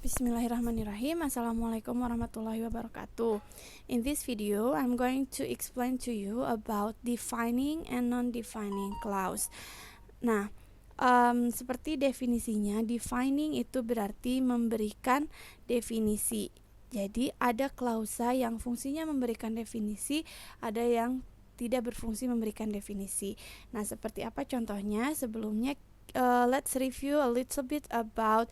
Bismillahirrahmanirrahim. Assalamualaikum warahmatullahi wabarakatuh. In this video, I'm going to explain to you about defining and non-defining clause. Nah, seperti definisinya, defining itu berarti memberikan definisi. Jadi ada klausa yang fungsinya memberikan definisi, ada yang tidak berfungsi memberikan definisi. Nah, seperti apa contohnya? Sebelumnya let's review a little bit about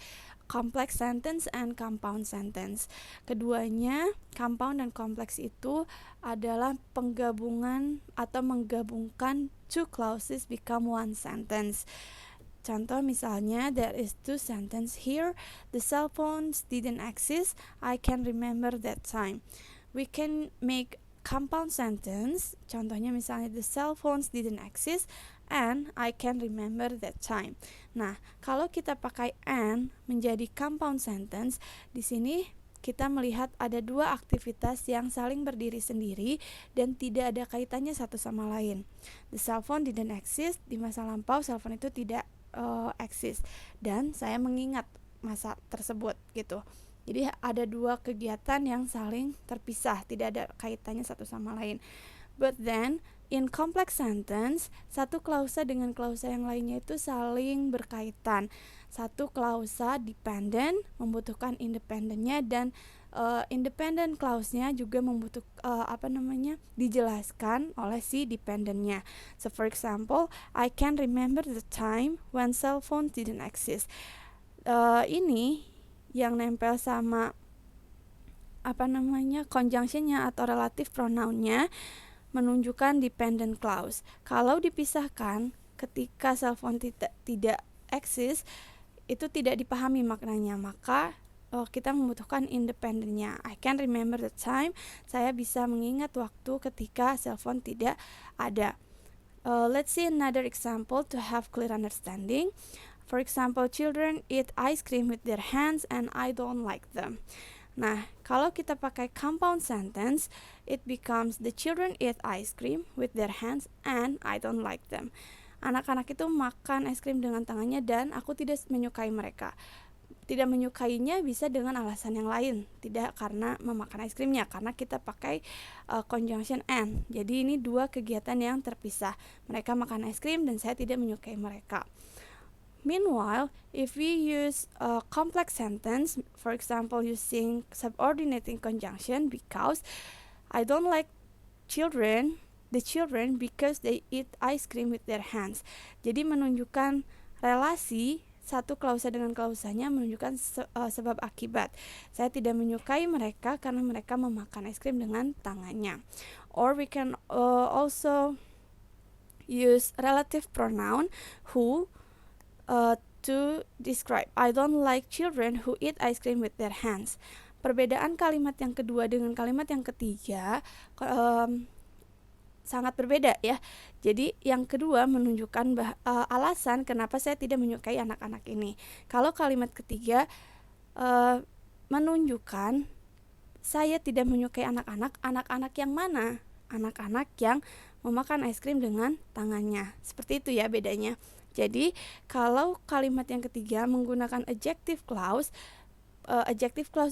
complex sentence and compound sentence. Keduanya, compound dan complex itu adalah penggabungan atau menggabungkan two clauses become one sentence. Contoh misalnya, there is two sentence here. The cell phones didn't exist. I can remember that time. We can make compound sentence. Contohnya misalnya, the cell phones didn't exist and I can remember that time. Nah, kalau kita pakai and menjadi compound sentence, di sini kita melihat ada dua aktivitas yang saling berdiri sendiri dan tidak ada kaitannya satu sama lain. The cell phone didn't exist. Di masa lampau, cell phone itu tidak exist dan saya mengingat masa tersebut gitu. Jadi ada dua kegiatan yang saling terpisah, tidak ada kaitannya satu sama lain. But then in complex sentence, satu klausa dengan klausa yang lainnya itu saling berkaitan. Satu klausa dependent membutuhkan independennya dan independent clause-nya juga dijelaskan oleh si dependentnya. So for example, I can remember the time when cell phone didn't exist. Ini yang nempel sama conjunction-nya atau relative pronoun-nya menunjukkan dependent clause. Kalau dipisahkan ketika cell phone tidak eksis, itu tidak dipahami maknanya, maka kita membutuhkan independennya. I can remember the time. Saya bisa mengingat waktu ketika cell phone tidak ada. Let's see another example to have clear understanding. For example, children eat ice cream with their hands and I don't like them. Nah, kalau kita pakai compound sentence, it becomes the children eat ice cream with their hands and I don't like them. Anak-anak itu makan es krim dengan tangannya dan aku tidak menyukai mereka. Tidak menyukainya bisa dengan alasan yang lain, tidak karena memakan es krimnya, karena kita pakai conjunction and. Jadi ini dua kegiatan yang terpisah. Mereka makan es krim dan saya tidak menyukai mereka. Meanwhile, if we use a complex sentence, for example using subordinating conjunction, because I don't like the children because they eat ice cream with their hands. Jadi menunjukkan relasi satu klausa dengan klausanya, menunjukkan sebab akibat. Saya tidak menyukai mereka karena mereka memakan es krim dengan tangannya. Or we can also use relative pronoun who to describe. I don't like children who eat ice cream with their hands. Perbedaan kalimat yang kedua dengan kalimat yang ketiga sangat berbeda ya. Jadi yang kedua menunjukkan alasan kenapa saya tidak menyukai anak-anak ini. Kalau kalimat ketiga menunjukkan saya tidak menyukai anak-anak yang mana? Anak-anak yang memakan es krim dengan tangannya. Seperti itu ya bedanya. Jadi kalau kalimat yang ketiga menggunakan adjective clause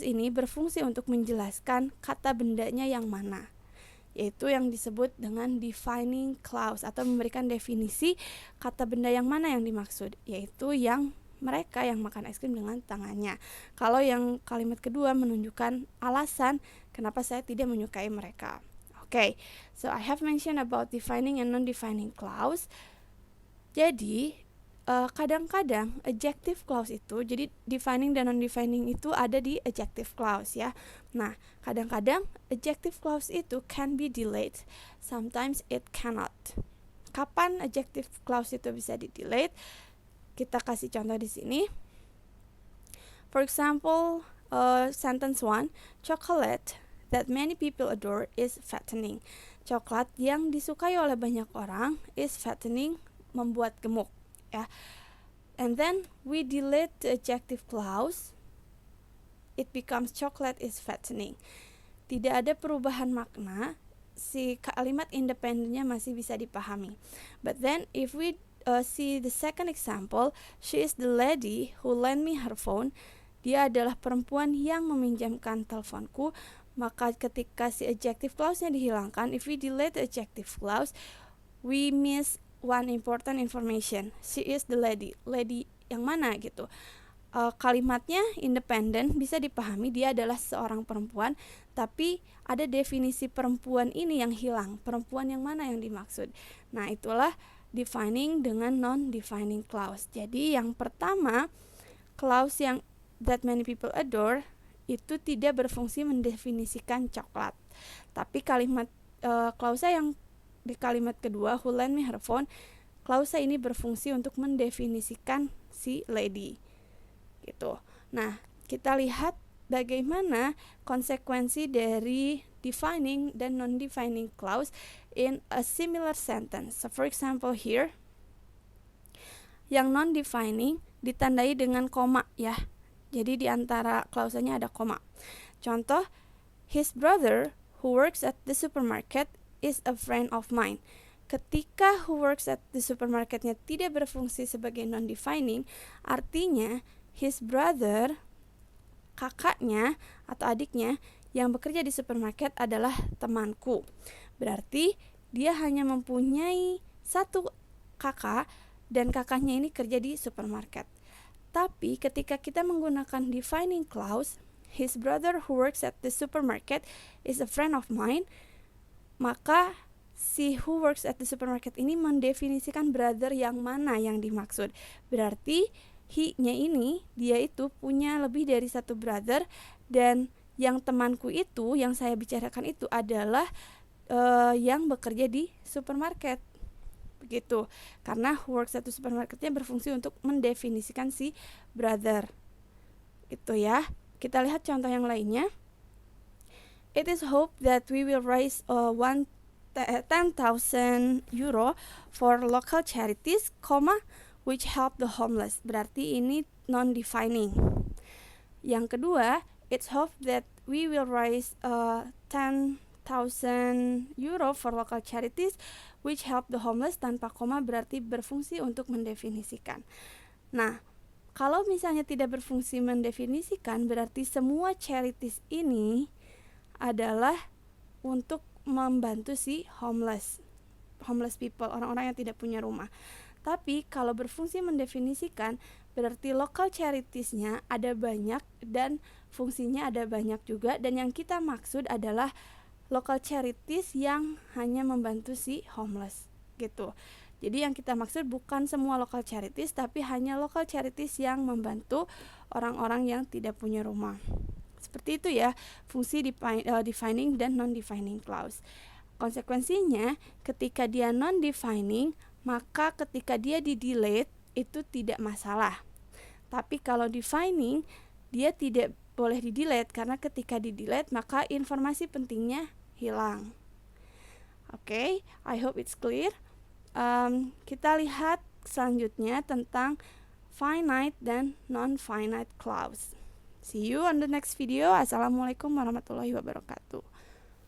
ini berfungsi untuk menjelaskan kata bendanya yang mana, yaitu yang disebut dengan defining clause atau memberikan definisi kata benda yang mana yang dimaksud, yaitu yang mereka yang makan es krim dengan tangannya. Kalau yang kalimat kedua menunjukkan alasan kenapa saya tidak menyukai mereka. Okay, so I have mentioned about defining and non-defining clause. Jadi kadang-kadang adjective clause itu, jadi defining dan non-defining itu ada di adjective clause ya. Nah, kadang-kadang adjective clause itu can be delayed, sometimes it cannot. Kapan adjective clause itu bisa di-delete? Kita kasih contoh di sini. For example, sentence 1, chocolate that many people adore is fattening. Coklat yang disukai oleh banyak orang is fattening, membuat gemuk ya. And then we delete the adjective clause, it becomes chocolate is fattening. Tidak ada perubahan makna, si kalimat independennya masih bisa dipahami. But then if we see the second example, she is the lady who lent me her phone, dia adalah perempuan yang meminjamkan teleponku, maka ketika si adjective clause-nya dihilangkan, if we delete the adjective clause, we miss one important information. She is the lady. Lady yang mana gitu. Kalimatnya independent, bisa dipahami dia adalah seorang perempuan, tapi ada definisi perempuan ini yang hilang. Perempuan yang mana yang dimaksud? Nah, itulah defining dengan non-defining clause. Jadi yang pertama, clause yang that many people adore itu tidak berfungsi mendefinisikan coklat. Tapi kalimat klausa yang di kalimat kedua, who lend me her phone, klausa ini berfungsi untuk mendefinisikan si lady. Gitu. Nah, kita lihat bagaimana konsekuensi dari defining dan non-defining clause in a similar sentence. So, for example here, yang non-defining ditandai dengan koma ya. Jadi di antara klausanya ada koma. Contoh, his brother who works at the supermarket is a friend of mine. Ketika who works at the supermarketnya tidak berfungsi sebagai non-defining, artinya his brother, kakaknya atau adiknya yang bekerja di supermarket adalah temanku. Berarti dia hanya mempunyai satu kakak dan kakaknya ini kerja di supermarket. Tapi ketika kita menggunakan defining clause, his brother who works at the supermarket is a friend of mine, maka si who works at the supermarket ini mendefinisikan brother yang mana yang dimaksud. Berarti he-nya ini, dia itu punya lebih dari satu brother, dan yang temanku itu, yang saya bicarakan itu adalah yang bekerja di supermarket. Begitu. Karena who works at the supermarketnya berfungsi untuk mendefinisikan si brother. Itu ya. Kita lihat contoh yang lainnya. It is hoped that we will raise 10,000 euro for local charities, which help the homeless. Berarti ini non-defining. Yang kedua, it's hoped that we will raise 10,000 euro for local charities, which help the homeless. Tanpa koma berarti berfungsi untuk mendefinisikan. Nah, kalau misalnya tidak berfungsi mendefinisikan, berarti semua charities ini adalah untuk membantu si homeless people, orang-orang yang tidak punya rumah. Tapi kalau berfungsi mendefinisikan, berarti local charitiesnya ada banyak dan fungsinya ada banyak juga, dan yang kita maksud adalah local charities yang hanya membantu si homeless gitu. Jadi yang kita maksud bukan semua local charities, tapi hanya local charities yang membantu orang-orang yang tidak punya rumah. Seperti itu ya, fungsi defining dan non-defining clause. Konsekuensinya, ketika dia non-defining, maka ketika dia di-delete itu tidak masalah. Tapi kalau defining, dia tidak boleh di-delete, karena ketika di-delete maka informasi pentingnya hilang. Oke, I hope it's clear. Kita lihat selanjutnya tentang finite dan non-finite clause. See you on the next video. Assalamualaikum warahmatullahi wabarakatuh.